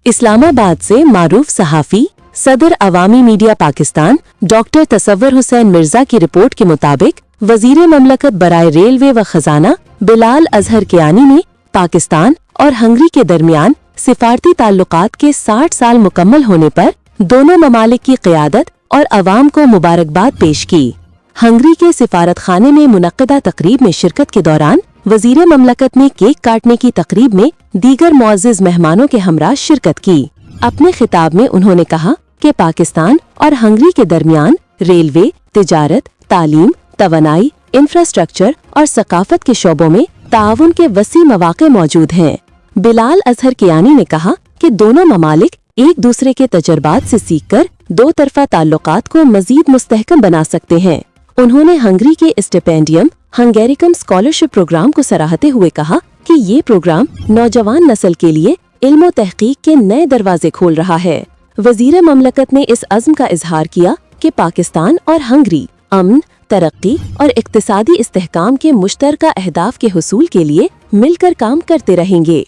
इस्लामाबाद से मारूफ सहाफ़ी सदर अवामी मीडिया पाकिस्तान डॉक्टर तसव्वुर हुसैन मिर्जा की रिपोर्ट के मुताबिक वजीर ममलकत बराए रेलवे व खजाना बिलाल अजहर कियानी ने पाकिस्तान और हंगरी के दरमियान सिफारती ताल्लुकात के 60 साल मुकम्मल होने पर दोनों ममालिक की क़यादत और अवाम को मुबारकबाद पेश की। हंगरी के सिफारत खाने में मुनक्किदा तकरीब में शिरकत के दौरान वजीर ममलकत ने केक काटने की तकरीब में दीगर मुअज़्ज़िज़ मेहमानों के हमरा शिरकत की। अपने खिताब में उन्होंने कहा कि पाकिस्तान और हंगरी के दरमियान रेलवे, तिजारत, तालीम, तवानाई, इंफ्रास्ट्रक्चर और सकाफत के शोबों में ताउन के वसी मौक़े मौजूद हैं। बिलाल अजहर कियानी ने कहा कि दोनों ममालिक एक दूसरे के तजुर्बात से सीखकर दो तरफा ताल्लुकात को मजीद मुस्तहकम बना सकते हैं। उन्होंने हंगरी के स्टिपेंडियम हंगेरिकम स्कॉलरशिप प्रोग्राम को सराहते हुए कहा कि ये प्रोग्राम नौजवान नस्ल के लिए इल्म व तहकीक के नए दरवाजे खोल रहा है। वजीर ममलकत ने इस अज़्म का इजहार किया कि पाकिस्तान और हंगरी अमन, तरक्की और इक्तिसादी इस्तेहकाम के मुश्तरका अहदाफ के हुसूल के लिए मिलकर काम करते रहेंगे।